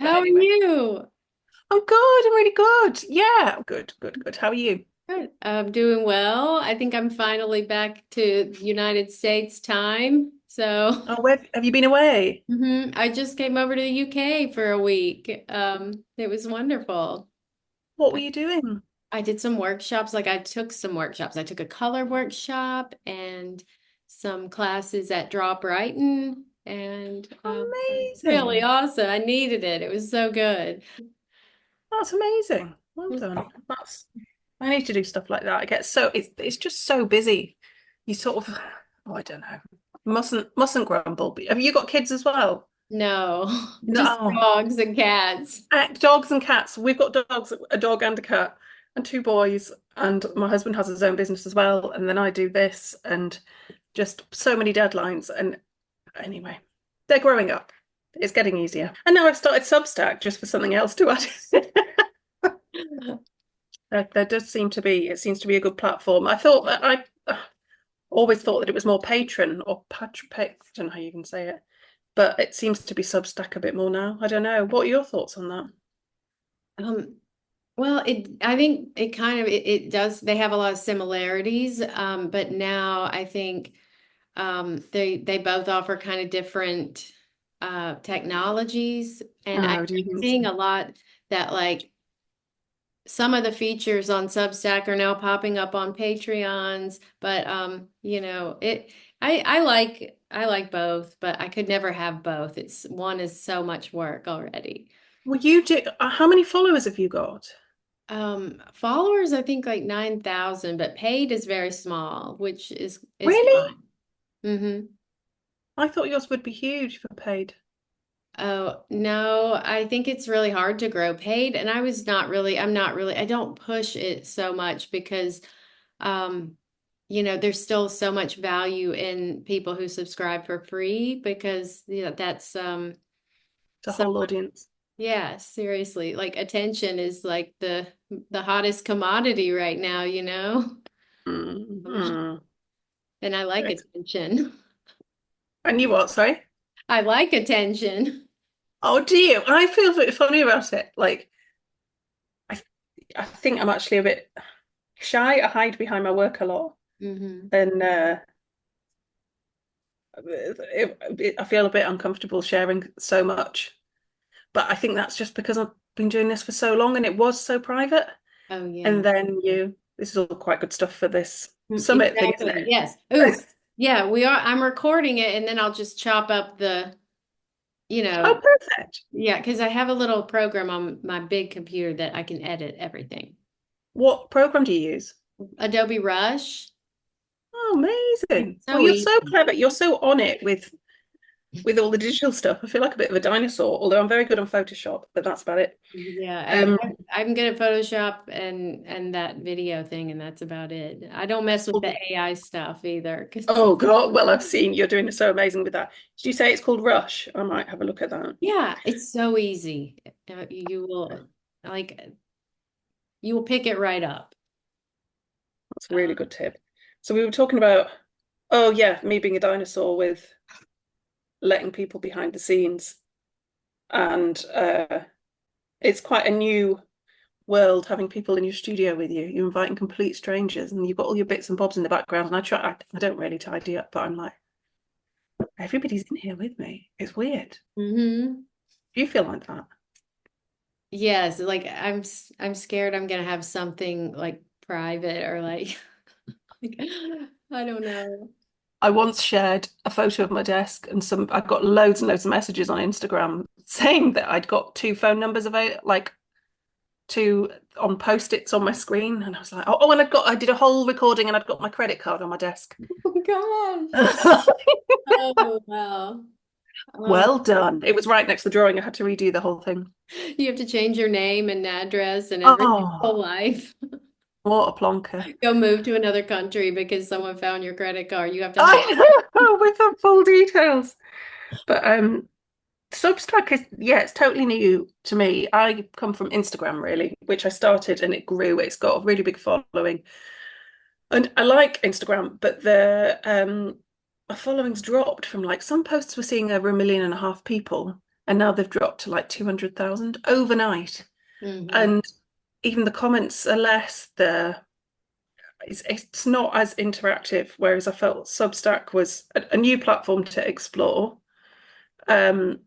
But How are anyway, you? I'm good. I'm really good. Yeah, good, good, good. How are you? Good. I'm doing well. I think I'm finally back to United States time. So, Oh, where have you been away? I just came over to the UK for a week. It was wonderful. What were I, you doing? I did some workshops, like I took some workshops. I took a color workshop and some classes at Draw Brighton, and really Amazing. awesome. I needed it. It was so good. That's amazing. Well done. That's I need to do stuff like that. I get so it's just so busy. You sort of I don't know. Mustn't grumble. But have you got kids as well? No, just No. dogs and cats. Dogs and cats. We've got dogs, a dog and a cat, and two boys. And my husband has his own business as well. And then I do this, and just so many deadlines. And anyway, they're growing up. It's getting easier. And now I've started Substack just for something else to add. There does seem to be, it seems to be a good platform. I thought that I always thought that it was more patron or I don't know how you can say it, but it seems to be Substack a bit more now. I don't know. What are your thoughts on that? Um, well, I think it kind of it does they have a lot of similarities, but now I think they both offer kind of different technologies, and I'm Oh, do you think so? seeing a lot that like some of the features on Substack are now popping up on Patreons, but I like both, but I could never have both. It's one is so much work already. Well, you do. How many followers have you got? Followers, I think like 9,000, but paid is very small, which is Really? fine. Mm-hmm. I thought yours would be huge for paid. Oh, no, I think it's really hard to grow paid. And I'm not really, I don't push it so much because, um, there's still so much value in people who subscribe for free because, that's, The whole audience. yeah, seriously, like attention is like the hottest commodity right now, you know? Mm-hmm. And I like attention. And you what, sorry? I like attention. Oh, do you? I feel a bit funny about it. Like, I, I think I'm actually a bit shy. I hide behind my work a lot, Hmm. and I feel a bit uncomfortable sharing so much. But I think that's just because I've been doing this for so long, and it was so private. Oh And yeah. then this is all quite good stuff for this summit thing, isn't Exactly. Yes. Oh, it? yeah, we are. I'm recording it and then I'll just chop up you Oh, know, perfect. yeah, because I have a little program on my big computer that I can edit everything. What program do you use? Adobe Rush. Oh, It's amazing. Well, so you're so easy. clever. You're so on it with all the digital stuff. I feel like a bit of a dinosaur, although I'm very good on Photoshop, but that's about it. Yeah, Um, I'm good at Photoshop and that video thing, and that's about it. I don't mess with the AI stuff either, 'cause oh God, well, I've seen you're doing so amazing with that. Did you say it's called Rush? I might have a look at that. yeah, it's so easy. Like you will pick it right up. That's a really good tip. So we were talking about, oh yeah, me being a dinosaur with letting people behind the scenes. And it's quite a new world having people in your studio with you. You're inviting complete strangers and you've got all your bits and bobs in the background. And I don't really tidy up, but I'm like, everybody's in here with me. It's weird. Hmm. Do you feel like that? Yes, like I'm scared I'm gonna have something like private or like, like I don't know. I once shared a photo of my desk and I got loads and loads of messages on Instagram saying that I'd got two phone numbers available, like two on post-its on my screen. And I was like, oh, and I did a whole recording and I'd got my credit card on my desk. Oh gosh. Oh wow. Oh, Well done. It was right next to the drawing. I had to redo the whole thing. you have to change your name and address and everything, whole Oh, life. what a plonker. Go move to another country because someone found your credit card. You have to hide. I know, with the full details. But Substack is, yeah, it's totally new to me. I come from Instagram really, which I started and it grew. It's got a really big following. And I like Instagram, but the following's dropped from like some posts we're seeing over 1.5 million people. and now they've dropped to like 200,000 overnight. Hmm. And even the comments are less. It's not as interactive, whereas I felt Substack was a new platform to explore. Um,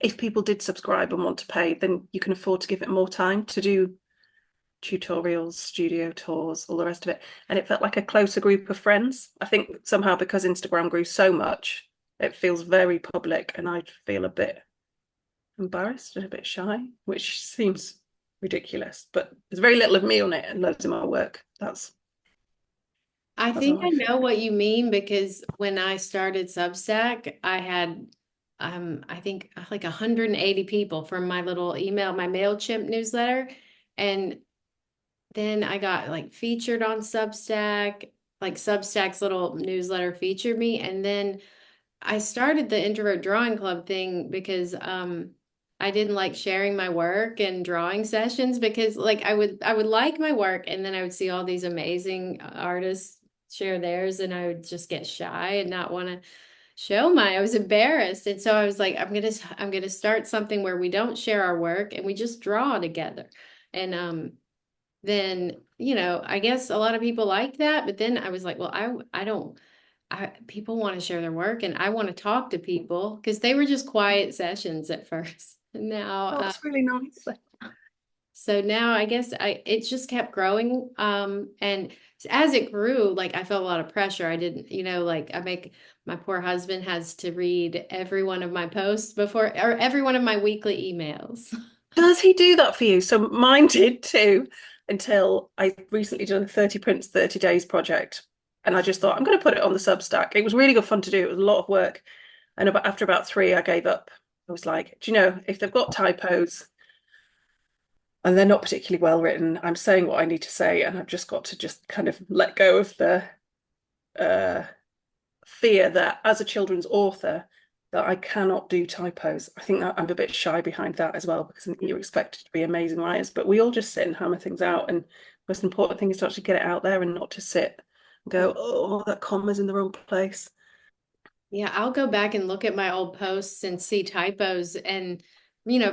if people did subscribe and want to pay, then you can afford to give it more time to do tutorials, studio tours, all the rest of it. And it felt like a closer group of friends. I think somehow because Instagram grew so much, it feels very public, and I feel a bit embarrassed and a bit shy, which seems ridiculous. But there's very little of me on it and loads of my work. I That's how think I I feel. know what you mean because when I started Substack, I had I think like 180 people from my little email, my MailChimp newsletter. And then I got like featured on Substack, like Substack's little newsletter featured me. And then I started the introvert drawing club thing because I didn't like sharing my work and drawing sessions because like I would like my work and then I would see all these amazing artists share theirs and I would just get shy and not want to show mine. I was embarrassed. And so I was like I'm gonna start something where we don't share our work and we just draw together. And then I guess a lot of people like that, but then I was like, well, I don't people want to share their work and I want to talk to people because they were just quiet sessions at first. Now, Oh, it's really nice. so now I guess it just kept growing. And as it grew, like I felt a lot of pressure. I didn't, like my poor husband has to read every one of my posts before or every one of my weekly emails. Does he do that for you? So mine did too, until I recently did a 30 prints, 30 days project. And I just thought, I'm going to put it on the Substack. It was really good fun to do. It was a lot of work. And after about three, I gave up. I was like, do you know, if they've got typos and they're not particularly well written, I'm saying what I need to say. And I've just got to just kind of let go of the uh, fear that as a children's author, that I cannot do typos. I think that I'm a bit shy behind that as well, because you're expected to be amazing writers, but we all just sit and hammer things out. And the most important thing is to actually get it out there and not to sit and go, oh, that comma's in the wrong place. Yeah, I'll go back and look at my old posts and see typos and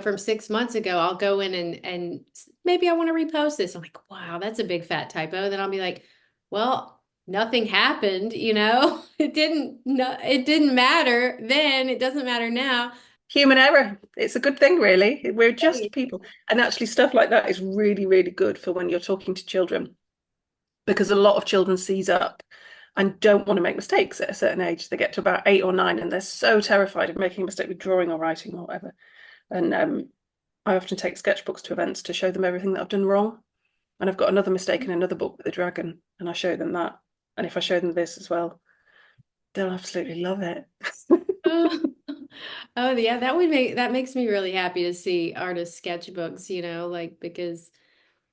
from 6 months ago, I'll go in and maybe I want to repost this. I'm like, wow, that's a big fat typo. Then I'll be like, well, nothing happened. It didn't matter then, it doesn't matter now. Human error. It's a good thing, really. We're Hey. just people. And actually, stuff like that is really, really good for when you're talking to children, because a lot of children seize up and don't want to make mistakes at a certain age. They get to about 8 or 9 and they're so terrified of making a mistake with drawing or writing or whatever. And I often take sketchbooks to events to show them everything that I've done wrong. And I've got another mistake in another book with a dragon, and I show them that. And if I show them this as well, they'll absolutely love it. Oh, oh yeah, that makes me really happy to see artist sketchbooks, like because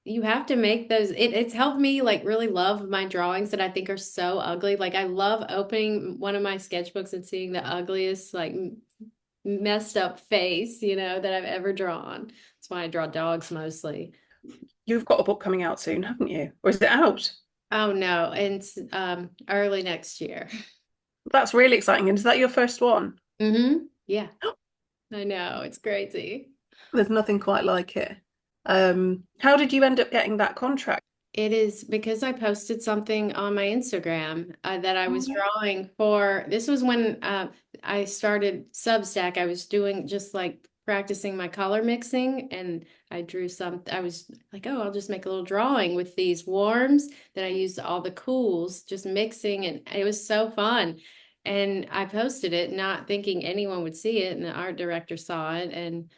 you have to make those. It's helped me like really love my drawings that I think are so ugly. Like I love opening one of my sketchbooks and seeing the ugliest, like messed up face, that I've ever drawn. That's why I draw dogs mostly. You've got a book coming out soon, haven't you? Or is it out? Oh no, and it's early next year. That's really exciting. And is that your first one? Yeah, I know. It's crazy. There's nothing quite like it. How did you end up getting that contract? It is because I posted something on my Instagram that I was drawing for. This was when I started Substack. I was doing just like practicing my color mixing, and I drew some. I was like, oh, I'll just make a little drawing with these warms. Then I used all the cools, just mixing, and it was so fun. And I posted it, not thinking anyone would see it. And the art director saw it and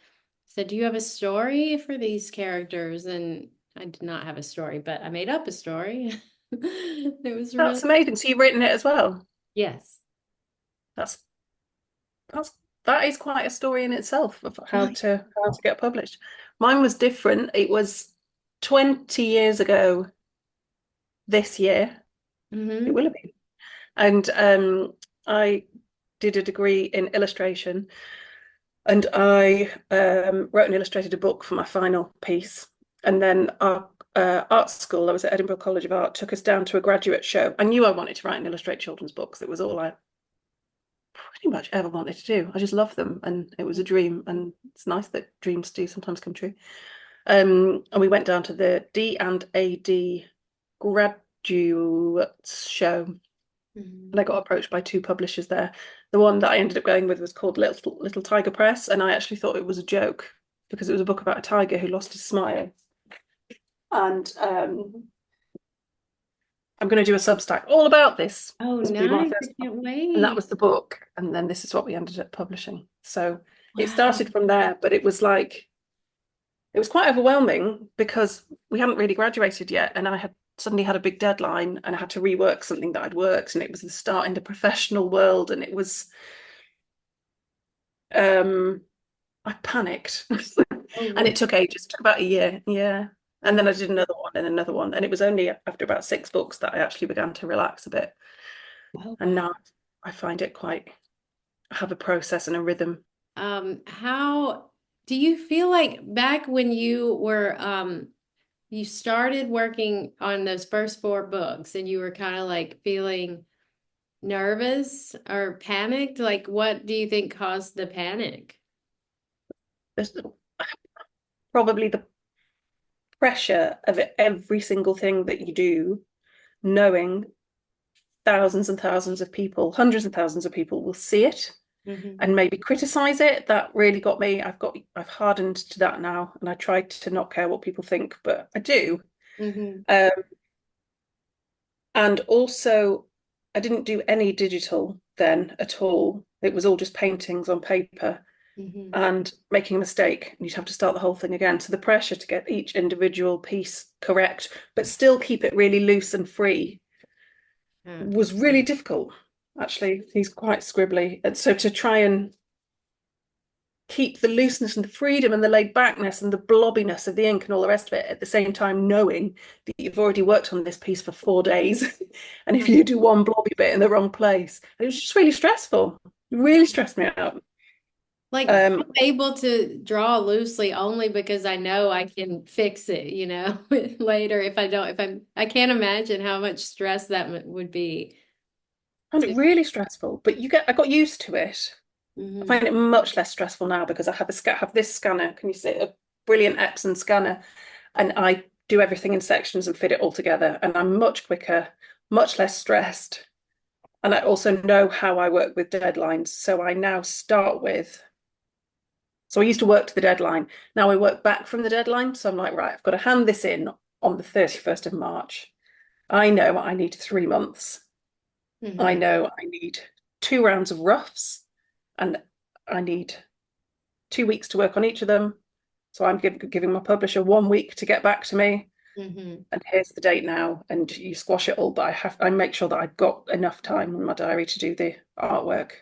said, "Do you have a story for these characters?" And I did not have a story, but I made up a story. It was really, That's amazing. So you've written it as well. yes. That's that's that is quite a story in itself of how to get published. Mine was different. It was 20 years ago this year. It Hmm. will have been. And I did a degree in illustration, and I wrote and illustrated a book for my final piece. And then our art school, I was at Edinburgh College of Art, took us down to a graduate show. I knew I wanted to write and illustrate children's books. It was all I pretty much ever wanted to do. I just love them, and it was a dream, and it's nice that dreams do sometimes come true. And we went down to the D&AD graduates show, and I Mhm. got approached by two publishers there. The one that I ended up going with was called Little Tiger Press, and I actually thought it was a joke because it was a book about a tiger who lost his smile. And I'm going to do a Substack all about this. Oh, This will be my nice. I first one. can't And that wait. was the book. And then this is what we ended up publishing. So it Wow. started from there, but it was quite overwhelming because we hadn't really graduated yet. And I had suddenly had a big deadline and I had to rework something that I'd worked. And it was the start in the professional world. And it was, um, I panicked. Oh, And really? it took ages, it took about a year. Yeah. And then Oh, I did another one and another one. And it was only after about 6 books that I actually began to relax a bit. oh, And wow. now I find it quite, I have a process and a rhythm. How do you feel like back when you started working on those first four books and you were kind of like feeling nervous or panicked? Like, what do you think caused the panic? There's probably the pressure of every single thing that you do, knowing thousands and thousands of people, hundreds of thousands of people will see it Hmm. and maybe criticize it. That really got me. I've hardened to that now, and I try to not care what people think, but I do. Hmm. Um, and also, I didn't do any digital then at all. It was all just paintings on paper Hmm. and making a mistake, and you'd have to start the whole thing again. So the pressure to get each individual piece correct, but still keep it really loose and free Yeah. was really difficult. Actually, he's quite scribbly. And so to try and keep the looseness and the freedom and the laid backness and the blobbiness of the ink and all the rest of it at the same time knowing that you've already worked on this piece for 4 days and if you do one blobby bit in the wrong place, it was just really stressful. It really stressed me out. Like, I'm um able to draw loosely only because I know I can fix it, later if I don't, I can't imagine how much stress that would be I found to. it really stressful, but I got used to it. I Hmm. find it much less stressful now because I have this scanner. Can you see it? A brilliant Epson scanner, and I do everything in sections and fit it all together. And I'm much quicker, much less stressed. And I also know how I work with deadlines. So I now start with. So I used to work to the deadline. Now I work back from the deadline. So I'm like, right, I've got to hand this in on the 31st of March. I know I need 3 months. I Hmm. know I need 2 rounds of roughs, and I need 2 weeks to work on each of them. So I'm giving my publisher 1 week to get back to me. Hmm. And here's the date now. And you squash it all, but I make sure that I've got enough time in my diary to do the artwork.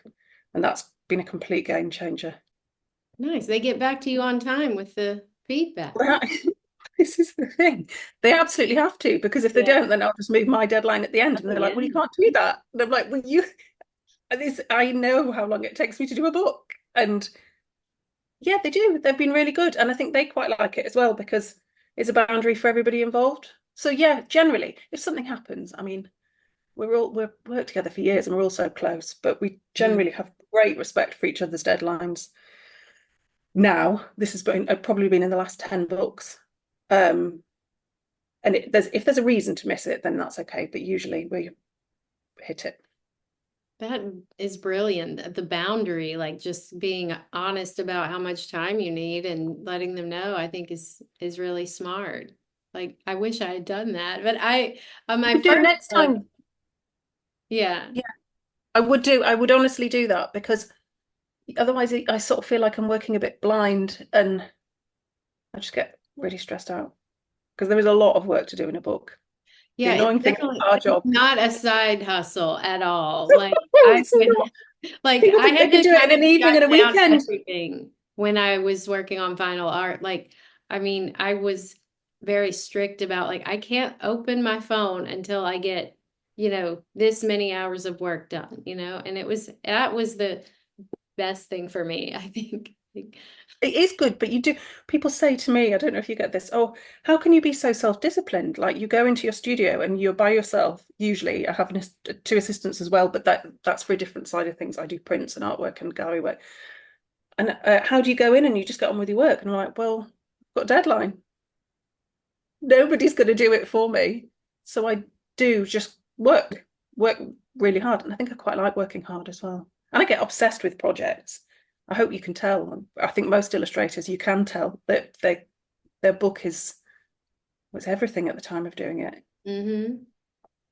And that's been a complete game changer. Nice. They get back to you on time with the feedback. This is the thing. They absolutely have to, because if they Yeah. don't, then I'll just move my deadline at the end. And Oh, they're yeah. like, well, you can't do that. And I'm like, well, I know how long it takes me to do a book. And yeah, they do. They've been really good. And I think they quite like it as well because it's a boundary for everybody involved. So yeah, generally, if something happens, I mean, we've worked together for years and we're all so close, but we Mhm. generally have great respect for each other's deadlines. Now, this has been probably been in the last 10 books. Um, and if there's a reason to miss it, then that's okay. But usually we hit it. That is brilliant. The boundary, like just being honest about how much time you need and letting them know, I think is really smart. Like I wish I had done that. But on You my could do it first next book, time. yeah. Yeah, I would honestly do that because otherwise I sort of feel like I'm working a bit blind and I just get really stressed out because there is a lot of work to do in a book. The Yeah, it's annoying thing about definitely our job, not a side hustle at all. Like I it's would not. like People I think they had can to do it in kind an of evening shut and a down weekend. everything when I was working on final art. Like, I mean, I was very strict about like I can't open my phone until I get, this many hours of work done, and that was the best thing for me, I think. Like, It is good, but you do, people say to me, I don't know if you get this, oh, how can you be so self-disciplined? Like you go into your studio and you're by yourself. Usually I have two assistants as well, but that's for a different side of things. I do prints and artwork and gallery work. And how do you go in and you just get on with your work? And I'm like, well, I've got a deadline. Nobody's going to do it for me. So I do just work really hard. And I think I quite like working hard as well. And I get obsessed with projects. I hope you can tell. I think most illustrators, you can tell that their book was everything at the time of doing it. mm-hmm.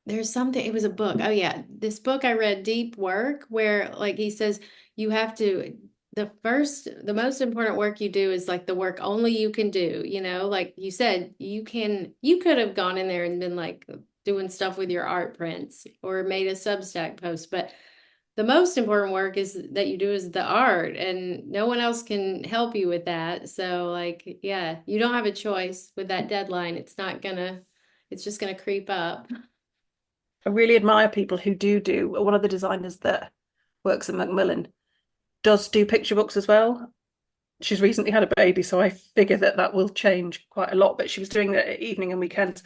There's something, it was a book. Oh yeah. This book I read, Deep Work, where like he says you have to the most important work you do is like the work only you can do, like you said, you could have gone in there and been like doing stuff with your art prints or made a Substack post, but the most important work is that you do is the art and no one else can help you with that. So like, yeah, you don't have a choice with that deadline. It's just gonna creep up. I really admire people who do. One of the designers that works at Macmillan does do picture books as well. She's recently had a baby, so I figure that will change quite a lot. But she was doing it at evening and weekends.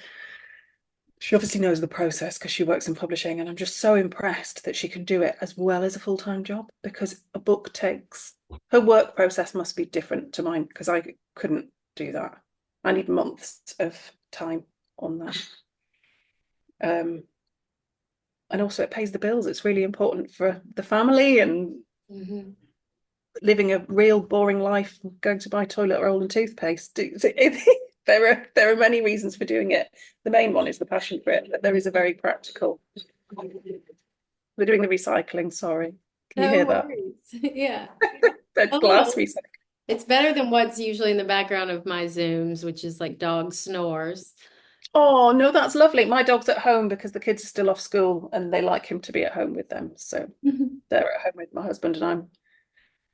She obviously knows the process because she works in publishing, and I'm just so impressed that she can do it as well as a full-time job because a book takes her work process must be different to mine because I couldn't do that. I need months of time on that. Um, and also it pays the bills. It's really important for the family and Mm-hmm. living a real boring life, going to buy toilet roll and toothpaste. There are many reasons for doing it. The main one is the passion for it, but there is a very practical. We're doing the recycling, sorry. Can you No hear that? worries. Yeah. The A glass little. recycling. It's better than what's usually in the background of my Zooms, which is like dog snores. Oh, no, that's lovely. My dog's at home because the kids are still off school and they like him to be at home with them. So they're at home with my husband and I'm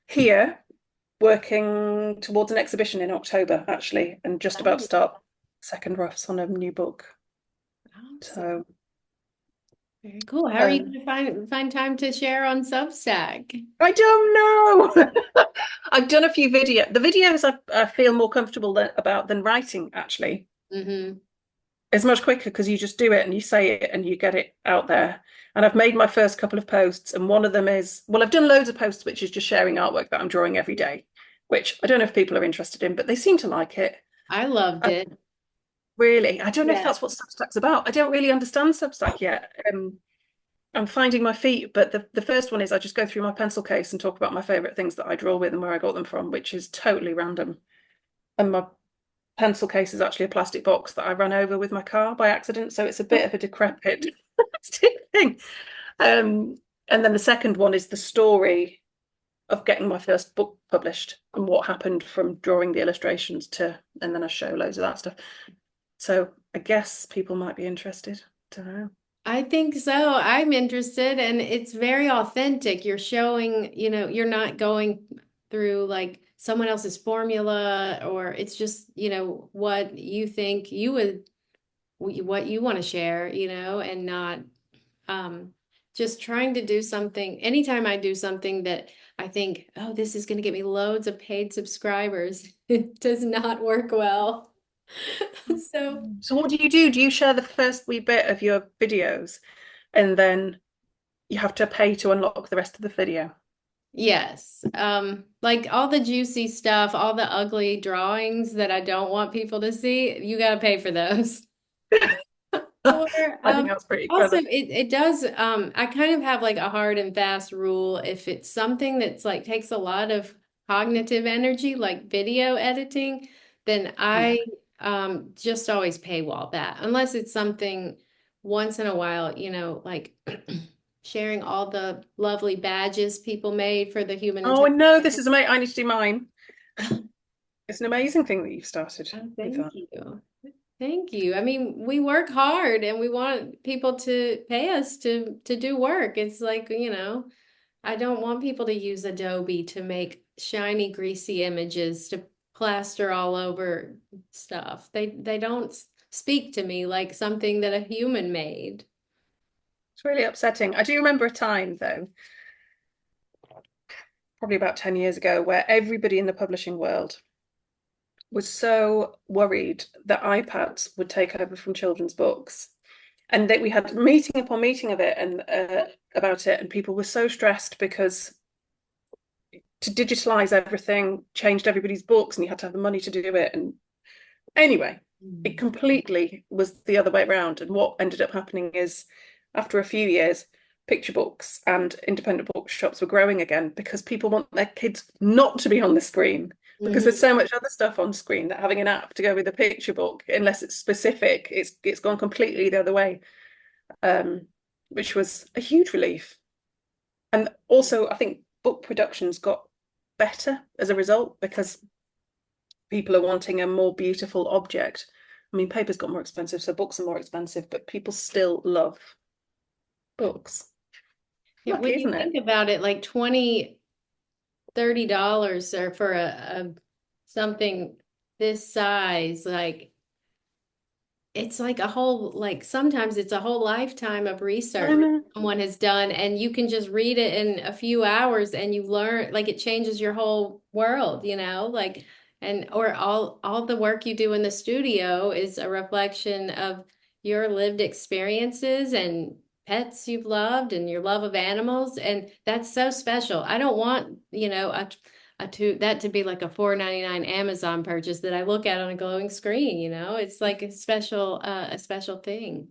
here working towards an exhibition in October, actually, and just about to Oh, start second roughs on a new book. awesome. So Very cool. How are you um, going to find time to share on Substack? I don't know. I've done a few The videos I feel more comfortable about than writing, actually. Mm-hmm. It's much quicker because you just do it and you say it and you get it out there. And I've made my first couple of posts, and one of them is, well, I've done loads of posts, which is just sharing artwork that I'm drawing every day, which I don't know if people are interested in, but they seem to like it. I loved I, it. really, I don't know if Yeah. that's what Substack's about. I don't really understand Substack yet. I'm finding my feet, but the first one is I just go through my pencil case and talk about my favorite things that I draw with and where I got them from, which is totally random. And my pencil case is actually a plastic box that I ran over with my car by accident, so it's a bit of a decrepit plastic thing. Um, and then the second one is the story of getting my first book published and what happened from drawing the illustrations to, and then I show loads of that stuff. So I guess people might be interested. Don't know. I think so. I'm interested, and it's very authentic. You're showing, you're not going through like someone else's formula, or it's just, what you think you would, what you want to share, and not just trying to do something. Anytime I do something that I think, oh, this is going to get me loads of paid subscribers, it does not work well. So. So what do you do? Do you share the first wee bit of your videos and then you have to pay to unlock the rest of the video? Yes. Like all the juicy stuff, all the ugly drawings that I don't want people to see, you got to pay for those. Or I think that's pretty also clever. it does I kind of have like a hard and fast rule. If it's something that's like takes a lot of cognitive energy, like video editing, then Yeah. I just always paywall that. Unless it's something once in a while, like sharing all the lovely badges people made for the Oh, humanitarian. no, this is amazing. I need to do mine. It's an amazing thing that you've started Oh, with thank that. you. Thank you. I mean, we work hard and we want people to pay us to do work. It's like, I don't want people to use Adobe to make shiny, greasy images to plaster all over stuff. They don't speak to me like something that a human made. It's really upsetting. I do remember a time, though, probably about 10 years ago, where everybody in the publishing world was so worried that iPads would take over from children's books. And that we had meeting upon meeting of it and about it, and people were so stressed because to digitalize everything changed everybody's books, and you had to have the money to do it. And anyway, it completely was the other way around. And what ended up happening is, after a few years, picture books and independent bookshops were growing again because people want their kids not to be on the screen because there's Mhm. so much other stuff on screen that having an app to go with a picture book, unless it's specific, it's gone completely the other way, which was a huge relief. And also, I think book productions got better as a result because people are wanting a more beautiful object. I mean, paper's got more expensive, so books are more expensive, but people still love books. Yeah, when Lucky, you isn't it? think about it, like 20, $30 or for a something this size, like it's like a whole, like sometimes it's a whole lifetime of I research know. someone has done, and you can just read it in a few hours and you learn, like it changes your whole world, like, and or all the work you do in the studio is a reflection of your lived experiences and pets you've loved and your love of animals, and that's so special. I don't want, that to be like a 4.99 Amazon purchase that I look at on a glowing screen, It's like a special thing.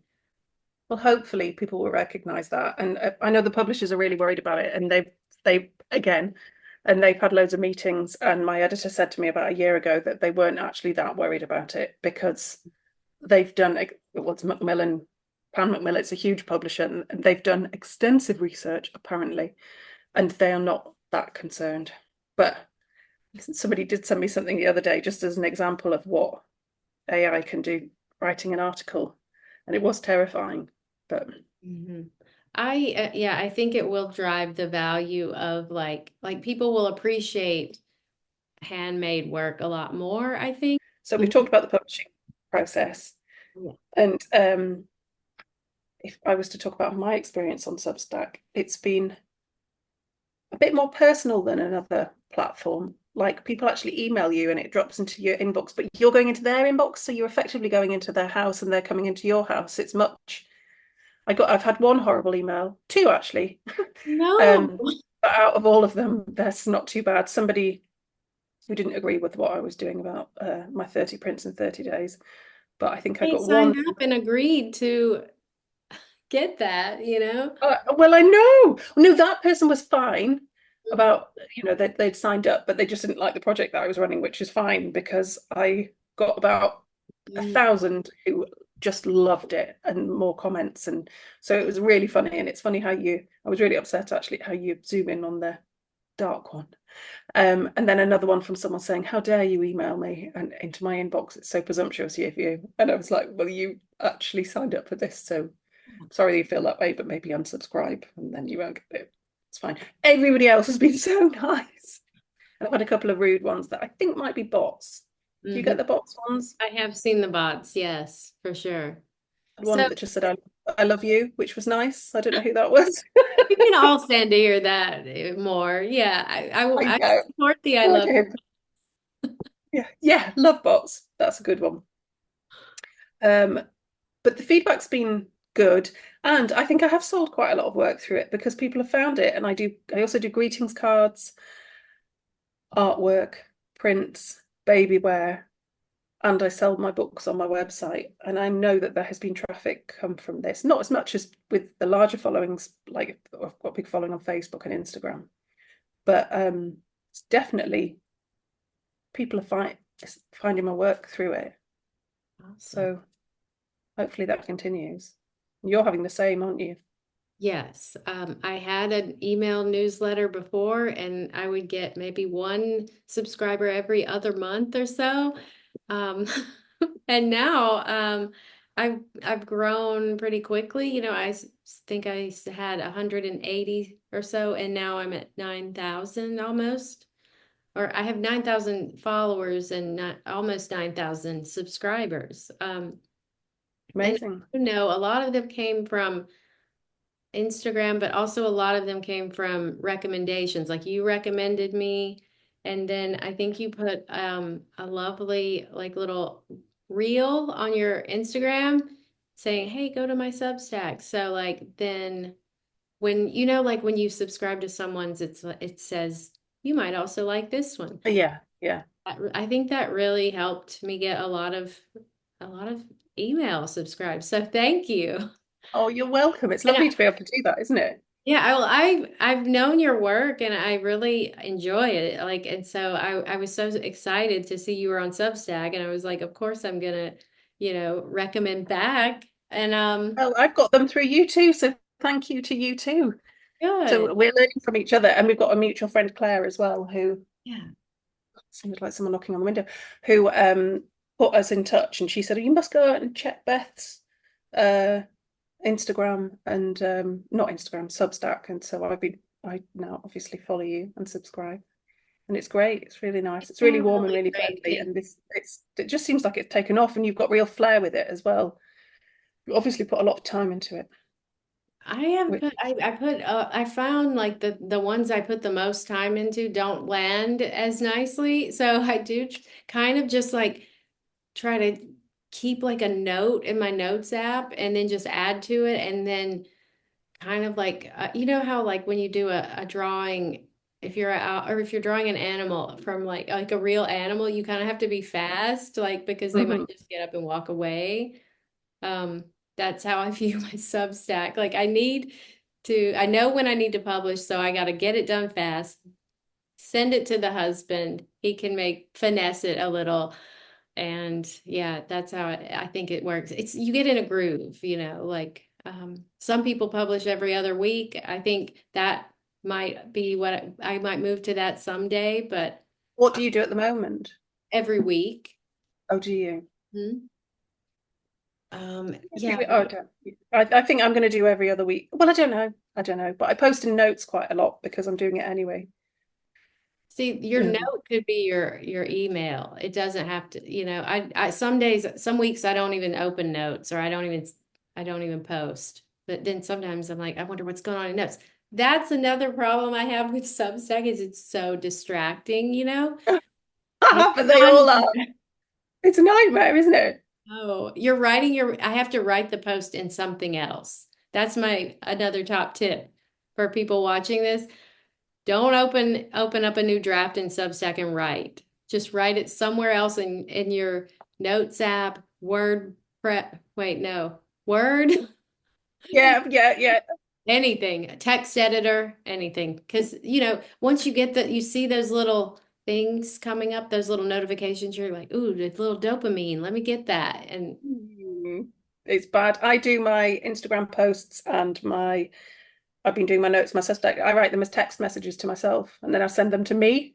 Well, hopefully people will recognize that. And I know the publishers are really worried about it, and they again, and they've had loads of meetings. And my editor said to me about a year ago that they weren't actually that worried about it because they've done what's Macmillan, Pan Macmillan, it's a huge publisher, and they've done extensive research apparently, and they are not that concerned. But somebody did send me something the other day just as an example of what AI can do writing an article, and it was terrifying. But hmm yeah, I think it will drive the value of like people will appreciate handmade work a lot more, I think. so we've Mhm. talked about the publishing process, Yeah. and if I was to talk about my experience on Substack, it's been a bit more personal than another platform. Like people actually email you and it drops into your inbox, but you're going into their inbox, so you're effectively going into their house and they're coming into your house. I've had one horrible email, two actually. No. Um, but out of all of them, that's not too bad. Somebody who didn't agree with what I was doing about my 30 prints in 30 days. But I think I They got one. signed up and agreed to get that. Well, I know. No, that person was fine about, they'd signed up, but they just didn't like the project that I was running, which is fine because I got about a Mhm. thousand who just loved it and more comments. And so it was really funny. And it's funny I was really upset actually how you zoom in on the dark one. And then another one from someone saying, "How dare you email me and into my inbox? It's so presumptuous of you." And I was like, "Well, you actually signed up for this, so sorry you feel that way, but maybe unsubscribe and then you won't get it. It's fine." Everybody else has been so nice. And I've had a couple of rude ones that I think might be bots. Do you Mhm. get the bots ones? I have seen the bots, yes, for sure. I had one So that just said, I love you, which was nice. I don't know who that was. we can all stand to hear that more. Yeah, I I know. support the I Good love. him. Yeah, yeah, love bots. That's a good one. Um, but the feedback's been good, and I think I have sold quite a lot of work through it because people have found it. And I also do greetings cards, artwork, prints, baby wear, and I sell my books on my website. And I know that there has been traffic come from this, not as much as with the larger followings, like I've got a big following on Facebook and Instagram, but it's definitely people are finding my work through it. Awesome. So hopefully that continues. You're having the same, aren't you? Yes, I had an email newsletter before, and I would get maybe one subscriber every other month or so. Um, and now I've grown pretty quickly. Think had 180 or so, and now I'm at 9,000 almost. Or I have 9,000 followers and not almost 9,000 subscribers. And Amazing. a lot of them came from Instagram, but also a lot of them came from recommendations. Like you recommended me, and then I think you put a lovely like little reel on your Instagram saying, "Hey, go to my Substack." So like then when you know like when you subscribe to someone's it says you might also like this one. Yeah, yeah. I think that really helped me get a lot of email subscribed. So thank you. Oh, you're welcome. It's And lovely to be able to do that, isn't it? yeah, I've known your work and I really enjoy it. Like, and so I was so excited to see you were on Substack, and I was like, of course I'm gonna, recommend back. And Well, I've got them through you too, so thank you to you too. good. So we're learning from each other, and we've got a mutual friend, Claire, as well, who Yeah. seemed like someone knocking on the window, who put us in touch, and she said, "You must go out and check Beth's uh Instagram and not Instagram, Substack." And so I now obviously follow you and subscribe. And it's great. It's really nice. It's They're really warm and really really great. friendly. And it just seems like it's taken off, and you've got real flair with it as well. You obviously put a lot of time into it, I have which put I put I found like the ones I put the most time into don't land as nicely. So I do kind of just like try to keep like a note in my notes app and then just add to it, and then kind of like you know how like when you do a drawing, if you're out or if you're drawing an animal from like a real animal, you kind of have to be fast like because they might Mhm. just get up and walk away. um that's how I view my Substack. Like I know when I need to publish, so I got to get it done fast, send it to the husband, he can make finesse it a little, and yeah, that's how I think it works. It's you get in a groove, like some people publish every other week. I think that might be what I might move to that someday, but What do you do at the moment? every week. Oh, do you? Mhm. Yeah, Oh, don't. I think I'm going to do every other week. Well, I don't know. I don't know. But I post in notes quite a lot because I'm doing it anyway. see, your note could be your email. It doesn't have to, I some days, some weeks I don't even open notes, or I don't even post. But then sometimes I'm like, I wonder what's going on in notes. That's another problem I have with Substack is it's so distracting. But they all are. It's a nightmare, isn't it? Oh, you're I have to write the post in something else. That's my another top tip for people watching this. Don't open up a new draft in Substack and write. Just write it somewhere else in your notes app, Word prep. Wait, no. Word, Yeah, yeah, yeah. anything, text editor, anything. Because, once you get you see those little things coming up, those little notifications, you're like, ooh, the little dopamine. Let me get that. And It's bad. I do my Instagram posts and I've been doing my notes, my Substack. I write them as text messages to myself, and then I send them to me.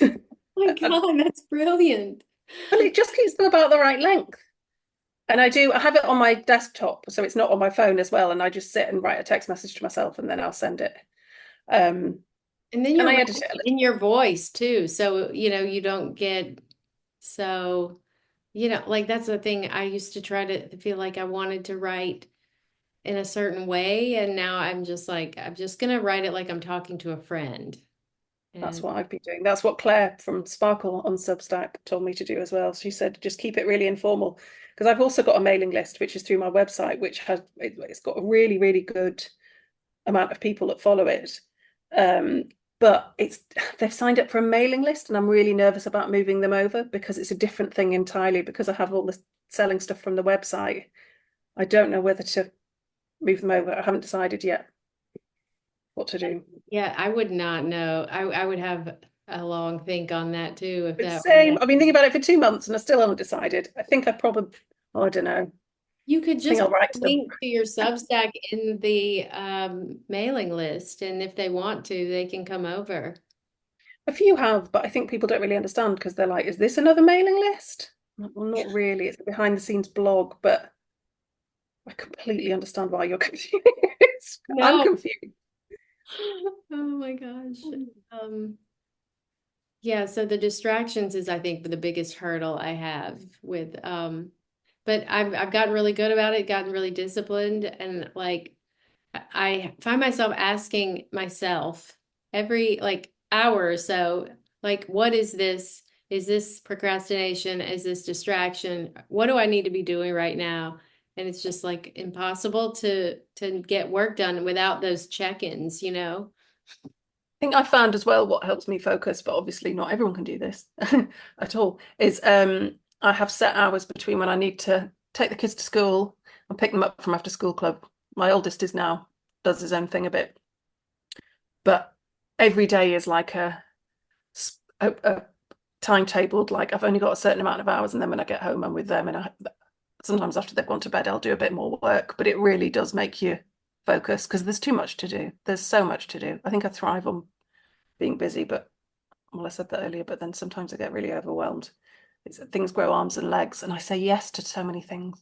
oh my And God, that's brilliant. well, it just keeps them about the right length. And I have it on my desktop, so it's not on my phone as well. And I just sit and write a text message to myself, and then I'll send it. Um, And then and you're I edit writing it a little. in your voice too. So, you don't get so, like that's the thing. I used to try to feel like I wanted to write in a certain way. And now I'm just like, I'm just gonna write it like I'm talking to a friend. That's And what I've been doing. That's what Claire from Sparkle on Substack told me to do as well. She said just keep it really informal, because I've also got a mailing list which is through my website, which it's got a really, really good amount of people that follow it. Um, but they've signed up for a mailing list, and I'm really nervous about moving them over because it's a different thing entirely, because I have all the selling stuff from the website. I don't know whether to move them over. I haven't decided yet what to do. yeah, I would not know. I would have a long think on that too if But that were same, me. I've been thinking about it for 2 months and I still haven't decided. I think I probably, oh, I don't know. You could I think just I'll write to them. link to your Substack in the mailing list, and if they want to, they can come over. A few have, but I think people don't really understand because they're like, is this another mailing list? Well, not really. It's a behind the scenes blog, but I completely understand why you're confused. I'm No. confused. Oh my gosh. Um, yeah, so the distractions is I think the biggest hurdle I have with but I've gotten really good about it, gotten really disciplined, and like I find myself asking myself every like hour or so, like, what is this? Is this procrastination? Is this distraction? What do I need to be doing right now? And it's just like impossible to get work done without those check-ins, you know? I think I found as well what helps me focus, but obviously not everyone can do this at all, is I have set hours between when I need to take the kids to school and pick them up from after school club. My oldest is now does his own thing a bit, but every day is like a timetabled, like I've only got a certain amount of hours, and then when I get home, I'm with them. And sometimes after they've gone to bed, I'll do a bit more work, but it really does make you focus because there's too much to do. There's so much to do. I think I thrive on being busy, but well, I said that earlier, but then sometimes I get really overwhelmed. Things grow arms and legs, and I say yes to so many things.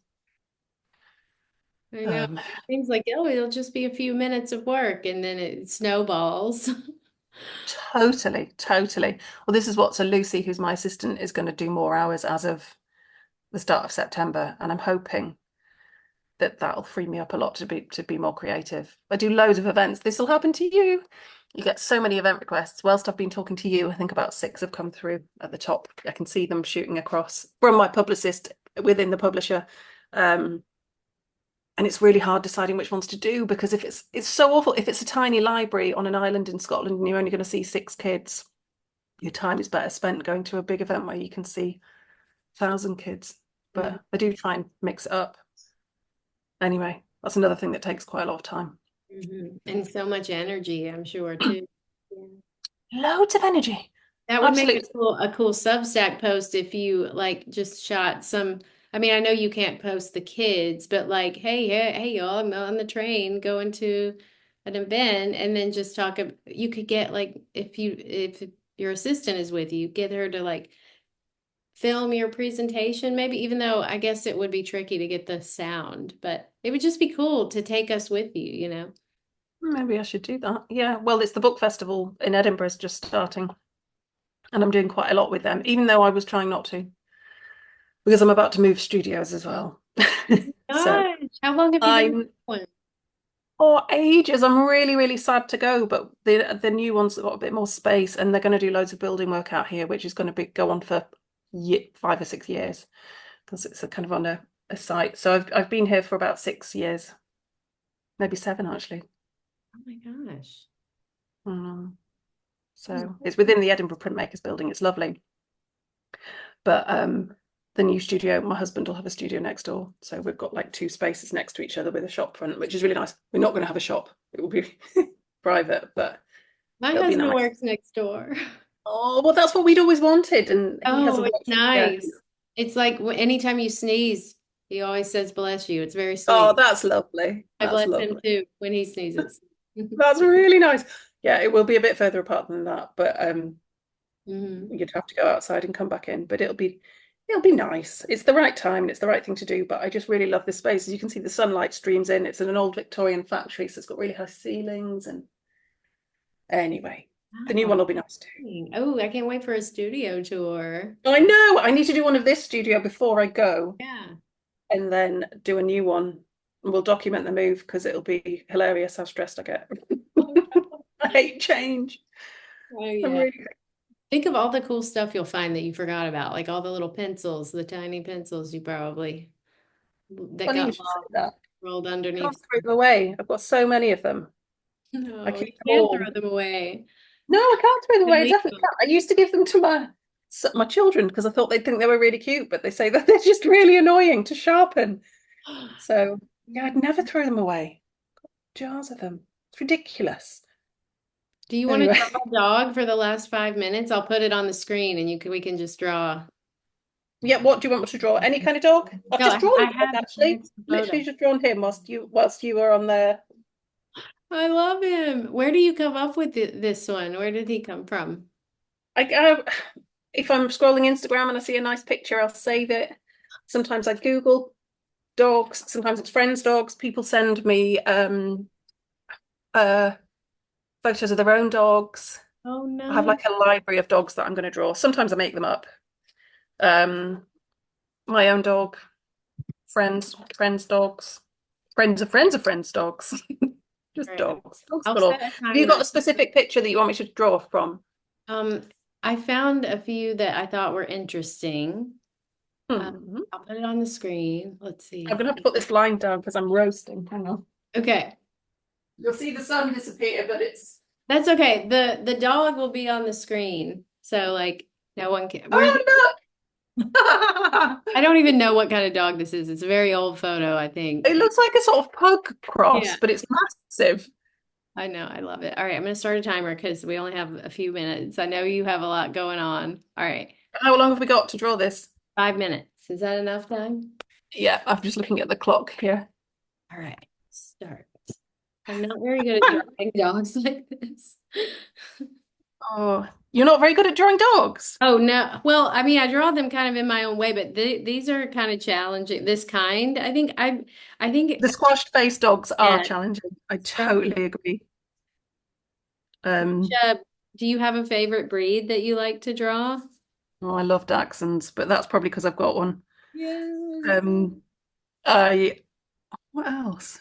I know. Um, Things like, oh, it'll just be a few minutes of work and then it snowballs. totally, totally. Well, this is what, so Lucy, who's my assistant, is going to do more hours as of the start of September, and I'm hoping that that'll free me up a lot to be more creative. I do loads of events. This will happen to you. You get so many event requests. Whilst I've been talking to you, I think about 6 have come through at the top. I can see them shooting across from my publicist within the publisher. And it's really hard deciding which ones to do because if it's so awful. If it's a tiny library on an island in Scotland and you're only going to see 6 kids, your time is better spent going to a big event where you can see 1,000 kids. Mhm. But I do try and mix it up. Anyway, that's another thing that takes quite a lot of time. And so much energy, I'm sure, too. Yeah. Loads of energy. That would make Absolutely. a cool Substack post if you like just shot some. I mean, I know you can't post the kids, but like, hey, y'all, I'm on the train going to an event, and then just talk. You could get like if your assistant is with you, get her to like film your presentation, maybe, even though I guess it would be tricky to get the sound, but it would just be cool to take us with you, you know? Maybe I should do that. Yeah. Well, it's the book festival in Edinburgh is just starting, and I'm doing quite a lot with them, even though I was trying not to, because I'm about to move studios as well. So Gosh, how long have you been I'm going? for ages. I'm really, really sad to go, but the new ones have got a bit more space, and they're going to do loads of building work out here, which is going to be go on for 5 or 6 years because it's a kind of on a site. So I've been here for about 6 years, maybe 7 actually. Oh my gosh. Mm. So it's within the Edinburgh Printmakers building. It's lovely. But the new studio, my husband will have a studio next door. So we've got like 2 spaces next to each other with a shop front, which is really nice. We're not going to have a shop. It will be private, but My it'll be husband nice. works next door. Oh, well, that's what we'd always wanted. And he has a Oh, it's watch. Yeah. nice. It's like anytime you sneeze, he always says bless you. It's very Oh, sweet. that's lovely. I That's bless him lovely. too when he sneezes. That's really nice. Yeah, it will be a bit further apart than that, but Hmm. you'd have to go outside and come back in. But it'll be nice. It's the right time and it's the right thing to do. But I just really love this space. As you can see, the sunlight streams in. It's in an old Victorian factory, so it's got really high ceilings. And anyway, the new Oh, one will be nice too. oh, I can't wait for a studio tour. I know. I need to do one of this studio before I go, Yeah. and then do a new one. And we'll document the move because it'll be hilarious how stressed I get. I hate change. Oh I'm yeah. really. Think of all the cool stuff you'll find that you forgot about, like all the little pencils, the tiny pencils you probably that Funny you got should say lost, that. rolled I can't underneath. throw them away. I've got so many of them. I No, you keep them can't throw all. them away. No, I can't throw them away. I definitely Illegal. can't. I used to give them to my children because I thought they'd think they were really cute, but they say that they're just really annoying to sharpen. So yeah, I'd never throw them away. Jars of them. It's ridiculous. Do you want to Anyway, draw a dog for the last 5 minutes? I'll put it on the screen and we can just draw. yeah. What do you want me to draw? Any kind of dog? I've No, just drawn a dog I actually. have some Literally photos. just drawn him whilst you were on there. I love him. Where do you come up with this one? Where did he come from? I if I'm scrolling Instagram and I see a nice picture, I'll save it. Sometimes I Google dogs. Sometimes it's friends' dogs. People send me uh photos of their own dogs. Oh I have no. like a library of dogs that I'm going to draw. Sometimes I make them up. Um, my own dog, friends' dogs, friends of friends' dogs. Just All right. dogs. Dogs I'll galore. set a Have you got timer. a specific picture that you want me to draw from? Um, I found a few that I thought were interesting. Hmm. I'll put it on the screen. Let's I'm see. gonna have to put this line down because I'm roasting. Hang on. Okay, You'll see the sun disappear, but it's that's okay. The dog will be on the screen, so like no one can. We're oh look! I don't even know what kind of dog this is. It's a very old photo, I think. It looks like a sort of pug cross, Yeah, but it's massive. I know. I love it. All right, I'm gonna start a timer because we only have a few minutes. I know you have a lot going on. All right, How long have we got to draw this? 5 minutes. Is that enough time? Yeah, I'm just looking at the clock here. All right, start. I'm not very good at drawing dogs like this. Oh, you're not very good at drawing dogs. Oh no. Well, I mean, I draw them kind of in my own way, but these are kind of challenging. This kind, I think, The squashed face dogs are yeah. challenging. I So, totally agree. Um, uh, do you have a favorite breed that you like to draw? oh, I love Dachshunds, but that's probably because I've got one. Yes. Um, I what else?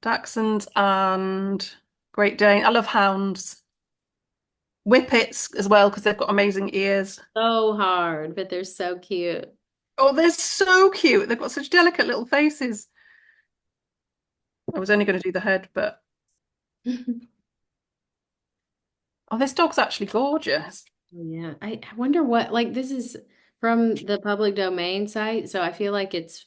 Dachshunds and Great Dane. I love hounds. Whippets as well because they've got amazing ears. So hard, but they're so cute. Oh, they're so cute. They've got such delicate little faces. I was only going to do the head, but oh, this dog's actually gorgeous. Yeah. I wonder what, like, this is from the public domain site, so I feel like it's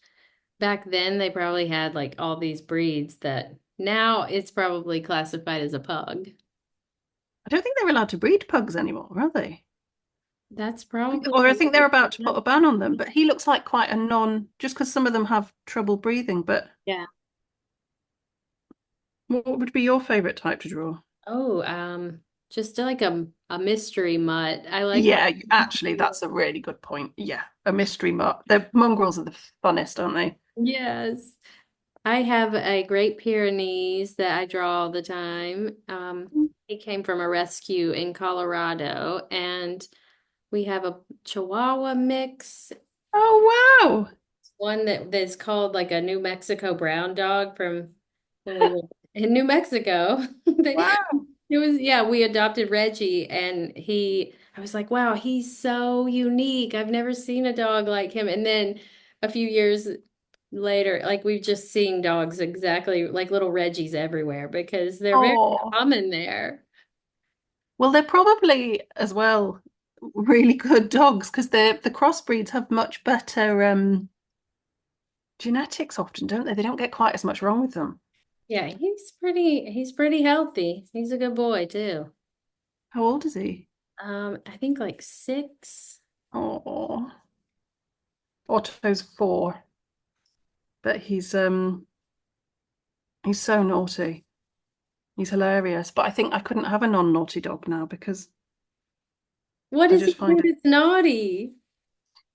back then they probably had like all these breeds that now it's probably classified as a pug. I don't think they're allowed to breed pugs anymore, are they? That's probably Or I think they're something. about to put a ban on them, but he looks like quite a just because some of them have trouble breathing. But Yeah. what would be your favorite type to draw? Oh, just like a mystery mutt. I like Yeah, actually, that's a really good point. Yeah, a mystery mutt. The mongrels are the funnest, aren't they? Yes. I have a Great Pyrenees that I draw all the time. He came from a rescue in Colorado, and we have a Chihuahua mix, Oh, wow. one that's called like a New Mexico brown dog from when we were in New Mexico. Wow. It was, yeah, we adopted Reggie, and I was like, wow, he's so unique. I've never seen a dog like him. And then a few years later, like we've just seen dogs exactly like little Reggies everywhere because they're very Oh, common there. well, they're probably as well really good dogs because the crossbreeds have much better genetics often, don't they? They don't get quite as much wrong with them. Yeah, he's pretty healthy. He's a good boy too. How old is he? I think like 6. Oh, Otto's 4, but he's so naughty. He's hilarious. But I think I couldn't have a non-naughty dog now because What I does he just find do it. that's naughty?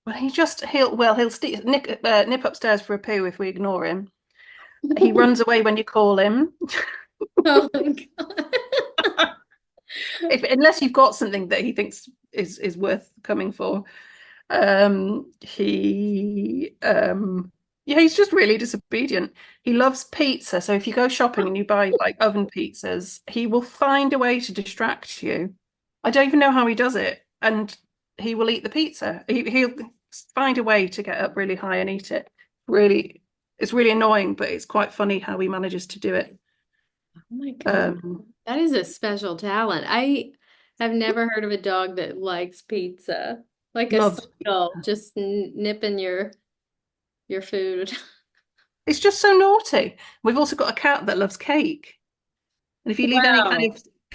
Well, he'll nip upstairs for a poo if we ignore him. He runs away when you call him. Oh my God. If unless you've got something that he thinks is worth coming for. He yeah, he's just really disobedient. He loves pizza, so if you go shopping and you buy like oven pizzas, he will find a way to distract you. I don't even know how he does it, and he will eat the pizza. He'll find a way to get up really high and eat it. Really, it's really annoying, but it's quite funny how he manages to do it. Oh my God. Um, That is a special talent. I have never heard of a dog that likes pizza. Like a loves seagull, just nipping your food. It's just so naughty. We've also got a cat that loves cake. And if you leave Wow.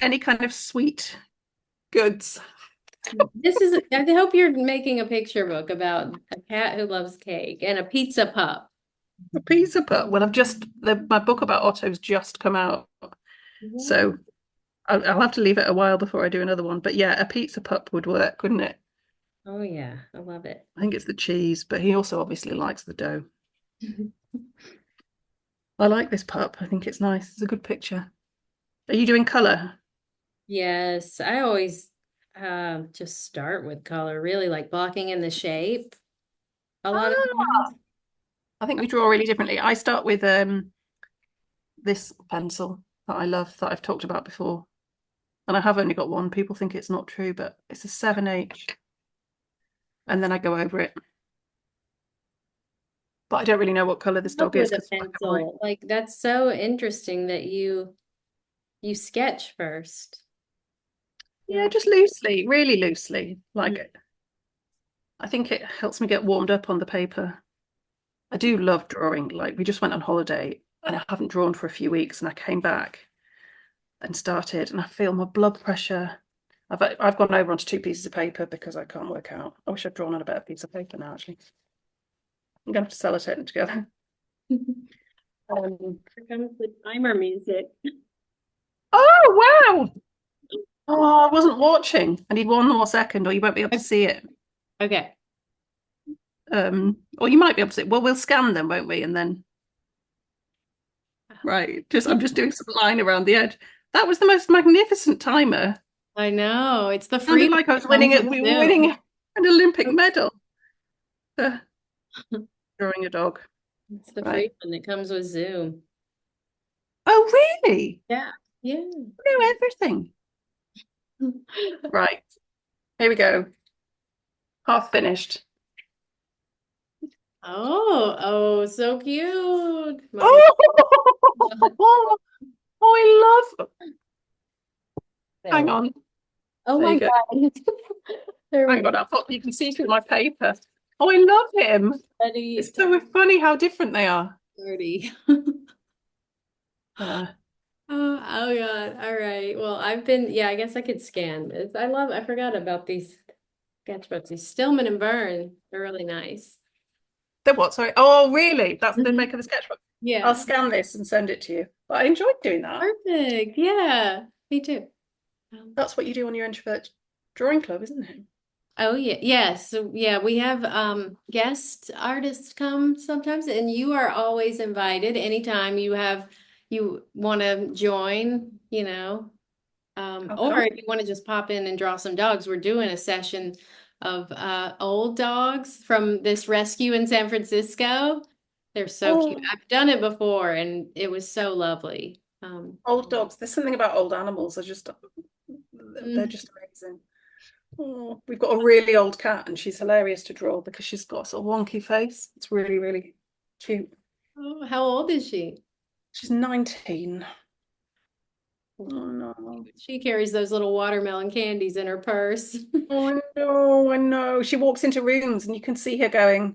any kind of sweet goods, This is, I hope you're making a picture book about a cat who loves cake and a pizza pup. a pizza pup. Well, my book about Otto's just come out, What? so I'll have to leave it a while before I do another one. But yeah, a pizza pup would work, wouldn't it? Oh yeah, I love it. I think it's the cheese, but he also obviously likes the dough. I like this pup. I think it's nice. It's a good picture. Are you doing color? Yes, I always just start with color, really like blocking in the shape a lot of Ah, times. I think we draw really differently. I start with this pencil that I love that I've talked about before. And I have only got one. People think it's not true, but it's a 7H. And then I go over it. But I don't really know what color this Up dog is with a because it's black and white. pencil. Like that's so interesting that you sketch first. Yeah, Yeah. just loosely, really loosely. Mhm. Like, I think it helps me get warmed up on the paper. I do love drawing. Like, we just went on holiday and I haven't drawn for a few weeks, and I came back and started, and I feel my blood pressure. I've gone over onto 2 pieces of paper because I can't work out. I wish I'd drawn on a better piece of paper now, actually. I'm gonna have to sellotape them together. Here comes the timer music. Oh wow! Oh, I wasn't watching. I need one more second, or you won't be able to see it. Okay. Or you might be able to see it. Well, we'll scan them, won't we? And then right, just I'm just doing some line around the edge. That was the most magnificent timer. I know. It's the Sounded freedom like I was that comes winning it. with We were winning Zoom. an Olympic medal. Uh, drawing a dog. It's the Right. freedom that comes with Zoom. Oh, really? Yeah. Yeah. You know everything. Right. Here we go. Half finished. Oh, so cute. Mommy. Oh, oh, I love. There Hang we go. on. Oh There you my go. God. There we Hang go. on. I thought you can see through my paper. Oh, I love him. Ready. It's so funny how different they are. 30. Uh, Oh God. All right. Well, yeah, I guess I could scan this. I forgot about these sketchbooks. These Stillman and Burn. They're really nice. the what? Sorry. Oh, really? That's the make of a sketchbook. I'll Yeah. scan this and send it to you. But I enjoyed doing that. Perfect. Yeah. Me too. That's what you do on your introvert drawing club, isn't it? Oh yeah, yes. So yeah, we have guest artists come sometimes, and you are always invited anytime you want to join, I'll or come. if you want to just pop in and draw some dogs. We're doing a session of old dogs from this rescue in San Francisco. They're so cute. Oh, I've done it before and it was so lovely. old dogs. There's something about old animals. They're Mm. just amazing. Oh, we've got a really old cat, and she's hilarious to draw because she's got a sort of wonky face. It's really, really cute. Oh, how old is she? She's 19. Oh no. She carries those little watermelon candies in her purse. Oh, I know, I know. She walks into rooms and you can see her going,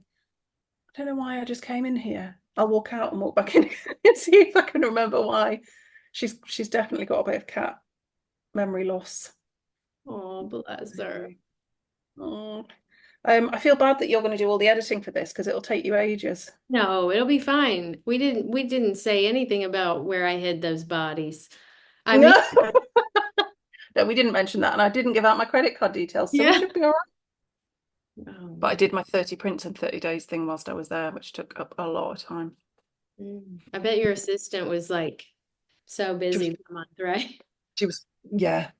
I don't know why I just came in here. I'll walk out and walk back in and see if I can remember why. She's definitely got a bit of cat memory loss. Oh, bless her. Really. Oh. I feel bad that you're going to do all the editing for this because it'll take you ages. No, it'll be fine. We didn't say anything about where I hid those bodies. I mean, No, no, we didn't mention that, and I didn't give out my credit card details, so we yeah. should be all right. But I Oh, did my 30 prints in 30 days thing whilst I was there, which took up a lot of time. I bet your assistant was like so She was, busy the month, right? she was, yeah.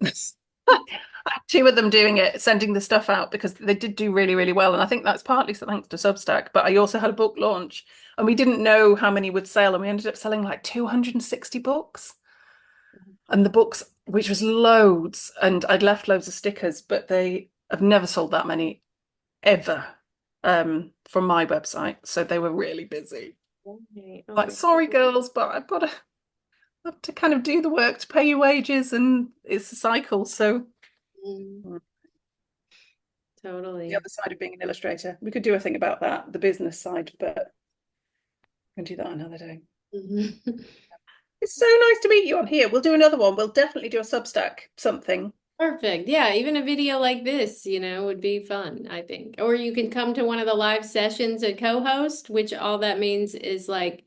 I had 2 of them doing it, sending the stuff out because they did do really, really well. And I think that's partly thanks to Substack. But I also had a book launch and we didn't know how many would sell. And we ended up selling like 260 books. And the books, which was loads, and I'd left loads of stickers, but they have never sold that many ever from my website. So they were really busy. Okay. Oh Like, my sorry, girls, but I've got to have to kind of do the work to pay your wages, and it's a cycle. So God. mm, the Totally. other side of being an illustrator, we could do a thing about that, the business side, but we can do that another day. Mhm. It's so nice to meet you on here. We'll do another one. We'll definitely do a Substack something. Perfect. Yeah, even a video like this, would be fun, I think. Or you can come to one of the live sessions and co-host, which all that means is like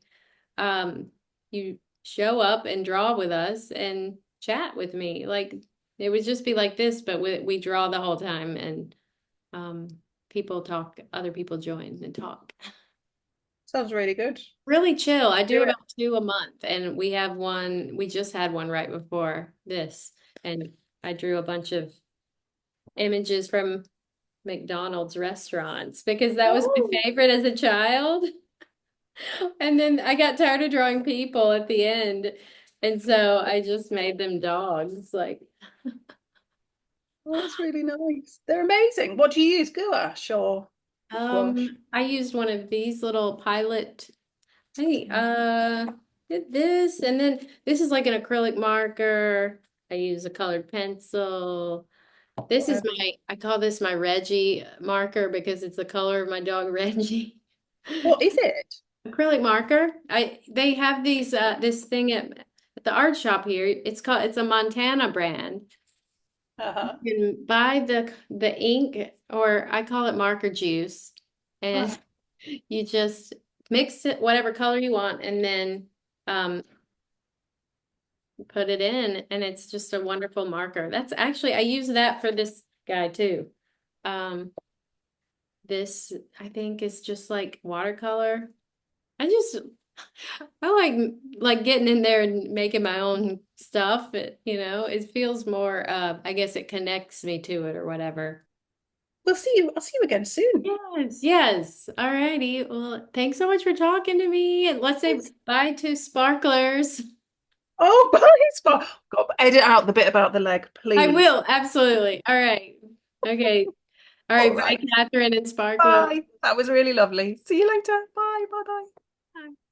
um you show up and draw with us and chat with me. Like it would just be like this, but we draw the whole time and um people talk, other people join and talk. Sounds really good. Really chill. I do Do it. about 2 a month and we just had one right before this and I drew a bunch of images from McDonald's restaurants because that was my Oh, favorite as a child. And then I got tired of drawing people at the end. And so I just made them dogs. Like, Oh, that's really nice. They're amazing. What do you use? Gouache or gouache? I used one of these little pilot. Hey, did this, and then this is like an acrylic marker. I use a colored pencil. This is Wow. I call this my Reggie marker because it's the color of my dog Reggie. What is it? Acrylic marker. They have these this thing at the art shop here. It's a Montana brand. Uh-huh. You can buy the ink, or I call it marker juice, and Uh, you just mix it whatever color you want, and then um, put it in, and it's just a wonderful marker. That's actually I use that for this guy too. Um, this I think is just like watercolor. I just I like getting in there and making my own stuff. It feels more I guess it connects me to it or whatever. we'll see you. I'll see you again soon. Yes, yes. All righty. Well, thanks so much for talking to me. And let's say Yes. bye to sparklers. Oh, bye, Spot. God, edit out the bit about the leg, I please. will, absolutely. All right. Okay. All All right. Bye, right. Catherine and Sparkler. Bye. That was really lovely. See you later. Bye. Bye. Bye. Bye.